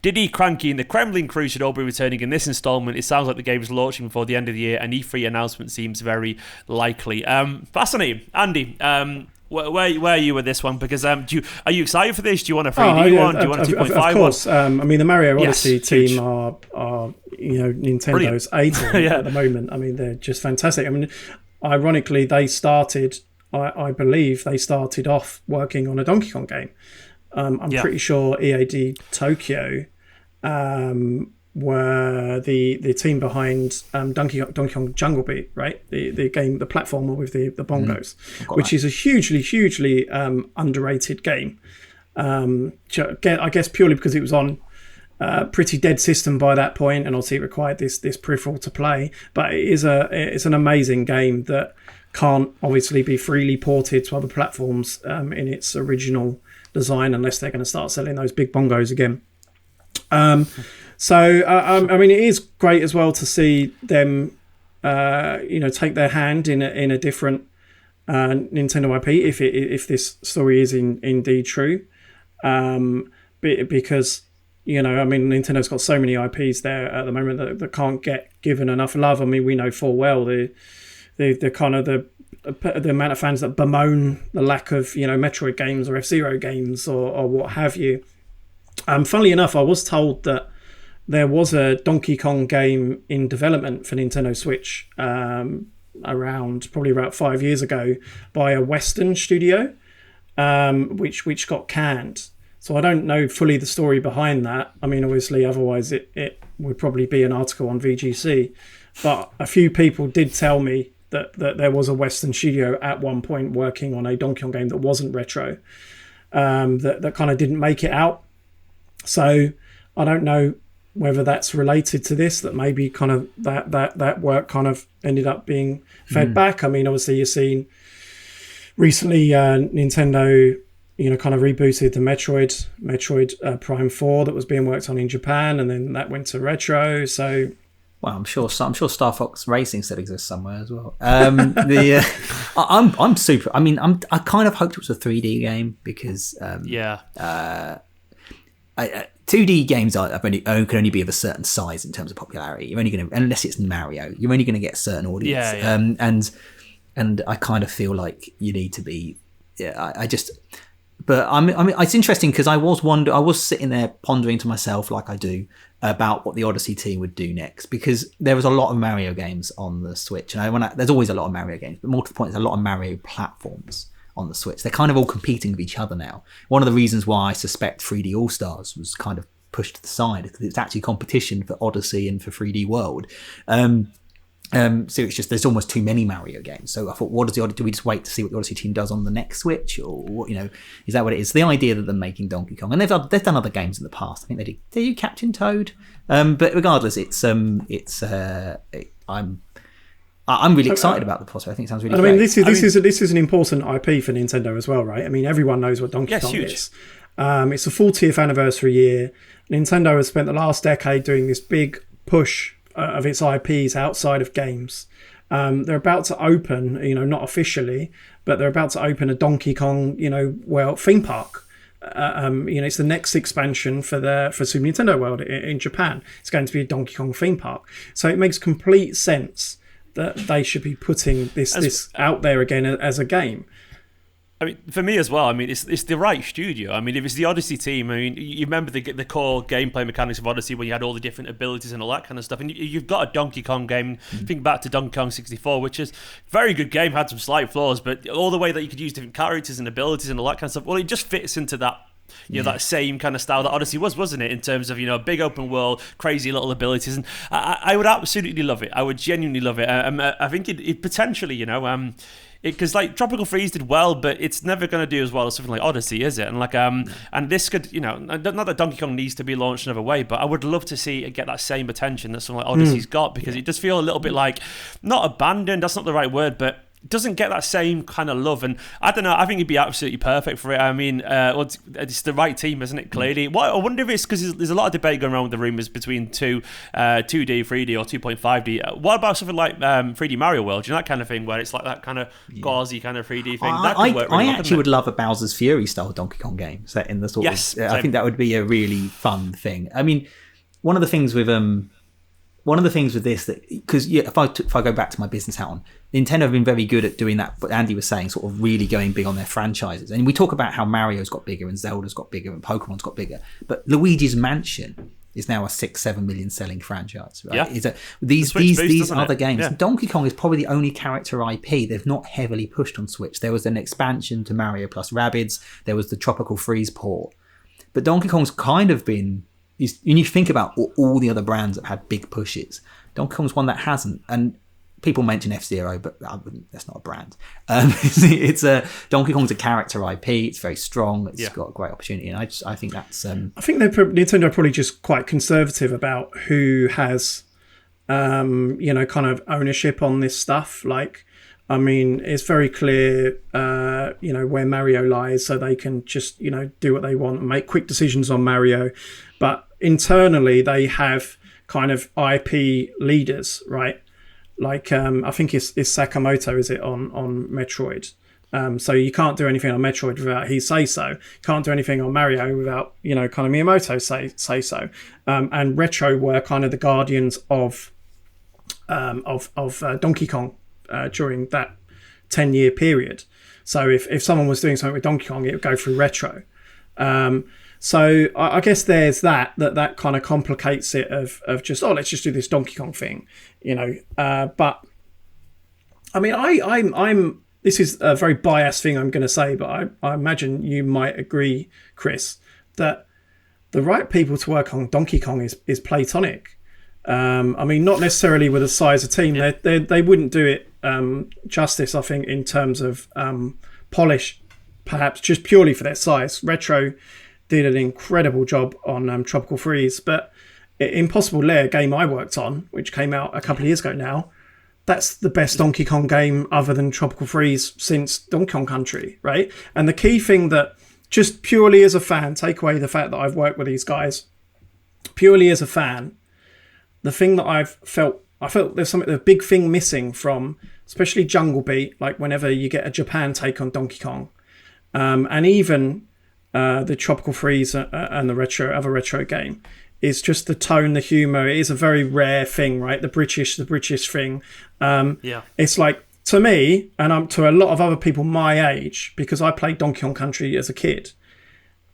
Diddy, Cranky, and the Kremlin crew should all be returning in this installment. It sounds like the game is launching before the end of the year, and E3 announcement seems very likely. Fascinating. Andy, where are you with this one? Because are you excited for this? Do you want a 3D one? Do you want a 2.5 one? Of course. I mean, the Mario Odyssey team are Nintendo's A team at the moment. I mean, they're just fantastic. I mean, ironically, they started. I believe they started off working on a Donkey Kong game. I'm pretty sure EAD Tokyo were the team behind Donkey Kong Jungle Beat, right? The game, the platformer with the bongos, which is a hugely underrated game. I guess purely because it was on a pretty dead system by that point, and obviously it required this peripheral to play. But it's an amazing game that can't obviously be freely ported to other platforms in its original design, unless they're going to start selling those big bongos again. I mean, it is great as well to see them, take their hand in a different Nintendo IP if this story is indeed true, because I mean, Nintendo's got so many IPs there at the moment that can't get given enough love. I mean, we know full well the kind of the amount of fans that bemoan the lack of Metroid games or F-Zero games or what have you. Funnily enough, I was told that there was a Donkey Kong game in development for Nintendo Switch probably about 5 years ago by a Western studio, which got canned. So I don't know fully the story behind that. I mean, obviously, otherwise it would probably be an article on VGC. But a few people did tell me that there was a Western studio at one point working on a Donkey Kong game that wasn't retro, that kind of didn't make it out. So I don't know whether that's related to this, that maybe kind of that work kind of ended up being fed back. I mean, obviously you've seen recently Nintendo, kind of rebooted the Metroid Prime 4 that was being worked on in Japan, and then that went to retro. So, well, I'm sure Star Fox Racing still exists somewhere as well. I'm super. I mean, I kind of hoped it was a 3D game because 2D games can only be of a certain size in terms of popularity. You're only going to, unless it's Mario, you're only going to get a certain audience. And I kind of feel like you need to be. But I mean, it's interesting because I was sitting there pondering to myself, like I do, about what the Odyssey team would do next, because there was a lot of Mario games on the Switch, and there's always a lot of Mario games, but more to the point, there's a lot of Mario platforms on the Switch. They're kind of all competing with each other now. One of the reasons why I suspect 3D All-Stars was kind of pushed to the side is because it's actually competition for Odyssey and for 3D World. So it's just there's almost too many Mario games. So I thought, do we just wait to see what the Odyssey team does on the next Switch, or what? Is that what it is? The idea that they're making Donkey Kong, and they've done other games in the past. I think they do Captain Toad, but regardless, I'm really excited about the prospect. I think it sounds really great. I mean, this is an important IP for Nintendo as well, right? I mean, everyone knows what Donkey Kong is. It's the 40th anniversary year. Nintendo has spent the last decade doing this big push of its IPs outside of games. They're about to open, not officially, but they're about to open a Donkey Kong, theme park. It's the next expansion for Super Nintendo World in Japan. It's going to be a Donkey Kong theme park. So it makes complete sense that they should be putting this out there again as a game. I mean, for me as well, I mean, it's the right studio. I mean, if it's the Odyssey team, I mean, you remember the core gameplay mechanics of Odyssey when you had all the different abilities and all that kind of stuff. And you've got a Donkey Kong game. Think back to Donkey Kong 64, which is a very good game, had some slight flaws, but all the way that you could use different characters and abilities and all that kind of stuff, well, it just fits into that. That same kind of style that Odyssey was, wasn't it? In terms of, big open world, crazy little abilities. And I would absolutely love it. I would genuinely love it. I think it potentially, because like Tropical Freeze did well, but it's never going to do as well as something like Odyssey, is it? And and this could, not that Donkey Kong needs to be launched another way, but I would love to see it get that same attention that something like Odyssey's got, because it does feel a little bit like, not abandoned, that's not the right word, but doesn't get that same kind of love. And I don't know, I think it'd be absolutely perfect for it. I mean, it's the right team, isn't it, clearly? I wonder if it's because there's a lot of debate going around with the rumours between 2D, 3D or 2.5D. What about something like 3D Mario World, that kind of thing, where it's like that kind of gauzy kind of 3D thing? That could work really well, actually would love a Bowser's Fury style Donkey Kong game set in the sort of... I think that would be a really fun thing. I mean, one of the things with this, that because if I go back to my business hat on, Nintendo have been very good at doing that. But Andy was saying, sort of really going big on their franchises, and we talk about how Mario's got bigger and Zelda's got bigger and Pokemon's got bigger, but Luigi's Mansion is now a 6-7 million selling franchise, right? Yeah. These other games. Yeah. Donkey Kong is probably the only character IP they've not heavily pushed on Switch. There was an expansion to Mario plus Rabbids. There was the Tropical Freeze port, but Donkey Kong's kind of been. You think about all the other brands that had big pushes. Donkey Kong's one that hasn't, and people mention F-Zero, but that's not a brand. Donkey Kong's a character IP. It's very strong. It's got a great opportunity, and I think that's. I think Nintendo are probably just quite conservative about who has, kind of ownership on this stuff. Like, I mean, it's very clear, where Mario lies, so they can just, do what they want and make quick decisions on Mario. But internally, they have kind of IP leaders, right? Like, I think it's Sakamoto, is it, on Metroid? So you can't do anything on Metroid without he say so. Can't do anything on Mario without, kind of Miyamoto say so. And Retro were kind of the guardians of Donkey Kong during that 10-year period. So if someone was doing something with Donkey Kong, it would go through Retro. So I guess there's that kind of complicates it of just, let's just do this Donkey Kong thing, but I mean, I'm this is a very biased thing I'm going to say, but I imagine you might agree, Chris, that the right people to work on Donkey Kong is Playtonic. I mean, not necessarily with the size of team. They wouldn't do it justice, I think, in terms of polish, perhaps just purely for their size. Retro did an incredible job on Tropical Freeze, but Impossible Lair, game I worked on, which came out a couple of years ago now, that's the best Donkey Kong game other than Tropical Freeze since Donkey Kong Country, right? And the key thing that, just purely as a fan, take away the fact that I've worked with these guys, purely as a fan, the thing that I felt there's a big thing missing from, especially Jungle Beat, like whenever you get a Japan take on Donkey Kong, and even the Tropical Freeze and the other retro game, is just the tone, the humour. It is a very rare thing, right? The British thing. It's like, to me, and to a lot of other people my age, because I played Donkey Kong Country as a kid,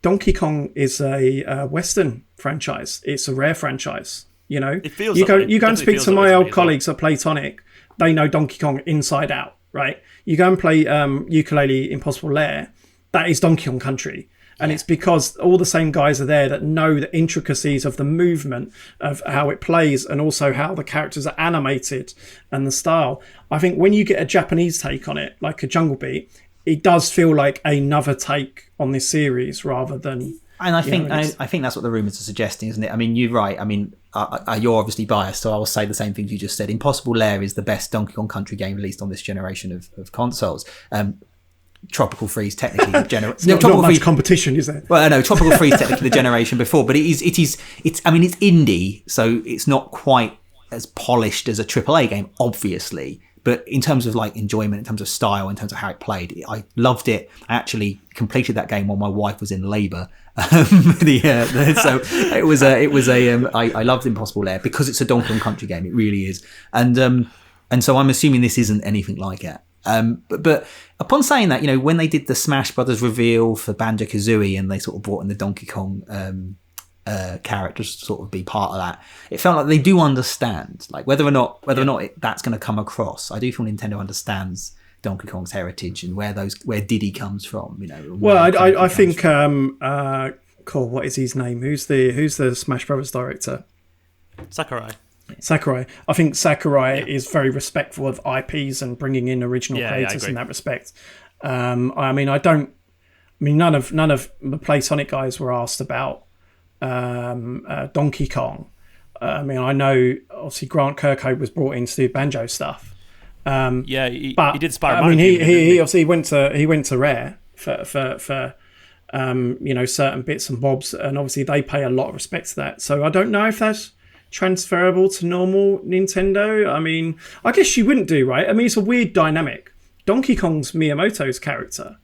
Donkey Kong is a Western franchise. It's a rare franchise. It feels you go and speak to my old colleagues at Playtonic. They know Donkey Kong inside out, right? You go and play Ukulele Impossible Lair. That is Donkey Kong Country. And it's because all the same guys are there that know the intricacies of the movement, of how it plays, and also how the characters are animated and the style. I think when you get a Japanese take on it, like a Jungle Beat, it does feel like another take on this series rather than... And I think that's what the rumours are suggesting, isn't it? I mean, you're right. I mean, you're obviously biased, so I will say the same things you just said. Impossible Lair is the best Donkey Kong Country game released on this generation of consoles. Tropical Freeze technically not much competition, is there? Well, no, Tropical Freeze technically the generation before, but it's indie, so it's not quite as polished as a AAA game, obviously. But in terms of like enjoyment, in terms of style, in terms of how it played, I loved it. I actually completed that game while my wife was in labour. So it was I loved Impossible Lair because it's a Donkey Kong Country game. It really is, and so I'm assuming this isn't anything like it. But upon saying that, when they did the Smash Brothers reveal for Banjo-Kazooie and they sort of brought in the Donkey Kong characters to sort of be part of that, it felt like they do understand, like whether or not that's going to come across. I do feel Nintendo understands Donkey Kong's heritage and where Diddy comes from. Well, I think what is his name? Who's the Smash Brothers director? Sakurai. I think Sakurai is very respectful of IPs and bringing in original creators in that respect. None of the Playtonic guys were asked about Donkey Kong. I know obviously Grant Kirkhope was brought in to do banjo stuff. He did Spyro. He obviously went to Rare for certain bits and bobs, and obviously they pay a lot of respect to that. So I don't know if that's transferable to normal Nintendo. I guess you wouldn't do, right? It's a weird dynamic. Donkey Kong's Miyamoto's character,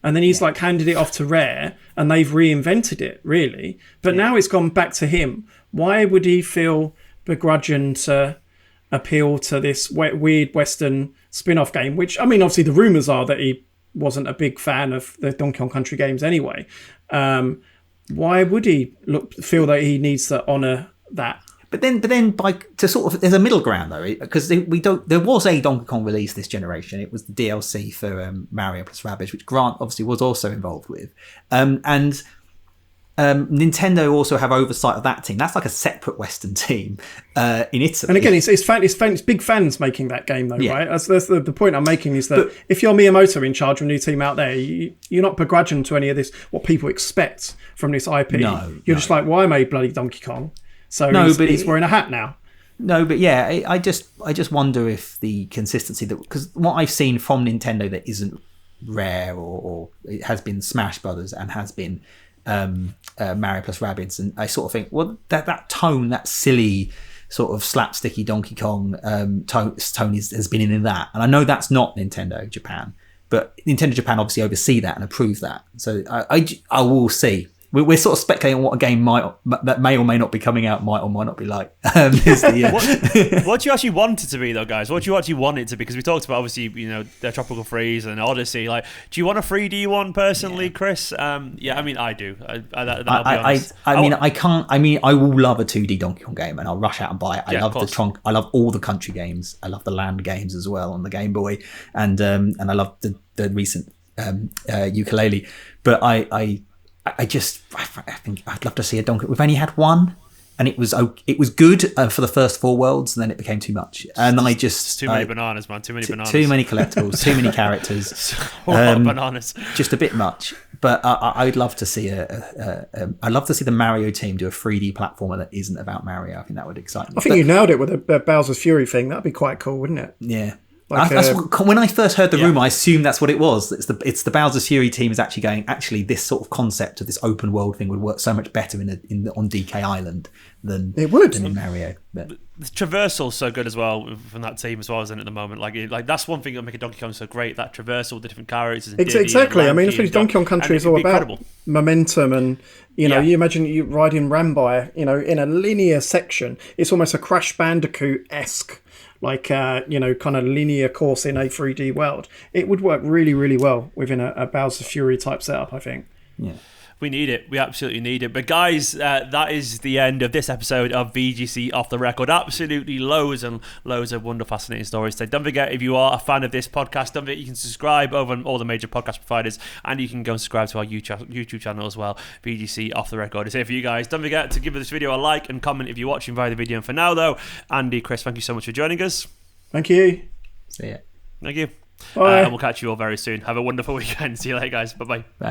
and then he's handed it off to Rare, and they've reinvented it, really. But now it's gone back to him. Why would he feel begrudging to appeal to this weird Western spin-off game? Which, obviously the rumours are that he wasn't a big fan of the Donkey Kong Country games anyway. Why would he feel that he needs to honour that? But then, there's a middle ground though, because there was a Donkey Kong release this generation. It was the DLC for Mario plus Rabbids, which Grant obviously was also involved with, and Nintendo also have oversight of that team. That's like a separate Western team in Italy. And again, it's big fans making that game though, right? That's the point I'm making is that if you're Miyamoto in charge of a new team out there, you're not begrudging to any of this what people expect from this IP. You're just like, why made bloody Donkey Kong? So he's wearing a hat now. No, but yeah, I just wonder if the consistency because what I've seen from Nintendo that isn't Rare or it has been Smash Brothers and has been Mario plus Rabbids, and I sort of think, well, that tone, that silly sort of slapsticky Donkey Kong tone has been in that, and I know that's not Nintendo Japan, but Nintendo Japan obviously oversee that and approve that. So I will see. We're sort of speculating on what a game that may or may not be coming out might or might not be like. What do you actually want it to be, though, guys? What do you actually want it to be? Because we talked about, obviously, the Tropical Freeze and Odyssey. Like, do you want a 3D one personally, Chris? I do. I'll be honest. I will love a 2D Donkey Kong game, and I'll rush out and buy it. I love the trunk. I love all the country games. I love the land games as well on the Game Boy, and I love the recent ukulele. But I think I'd love to see a Donkey. We've only had one, and it was good for the first 4 worlds, and then it became too much. And then too many bananas, man. Too many bananas. Too many collectibles. Too many characters. A lot of bananas. Just a bit much. But I'd love to see I'd love to see the Mario team do a 3D platformer that isn't about Mario. I think that would excite me. I think you nailed it with the Bowser's Fury thing. That'd be quite cool, wouldn't it? Yeah. When I first heard the rumour, I assumed that's what it was. It's the Bowser's Fury team is actually going, this sort of concept of this open world thing would work so much better on DK Island than in Mario. But the traversal's so good as well from that team as well, isn't it, at the moment? Like that's one thing that makes Donkey Kong so great, that traversal, the different characters. Exactly. That's what Donkey Kong Country is all about. Momentum and, you imagine you riding Rambai, in a linear section. It's almost a Crash Bandicoot-esque kind of linear course in a 3D world. It would work really, really well within a Bowser Fury type setup, I think. Yeah. We need it. We absolutely need it. But guys, that is the end of this episode of VGC Off The Record. Absolutely loads and loads of wonderful, fascinating stories today. Don't forget, if you are a fan of this podcast, don't forget you can subscribe over on all the major podcast providers, and you can go and subscribe to our YouTube channel as well, VGC Off The Record. It's here for you guys. Don't forget to give this video a like and comment if you're watching via the video. And for now, though, Andy, Chris, thank you so much for joining us. Thank you. See ya. Thank you. Bye. And we'll catch you all very soon. Have a wonderful weekend. See you later, guys. Bye-bye. Bye.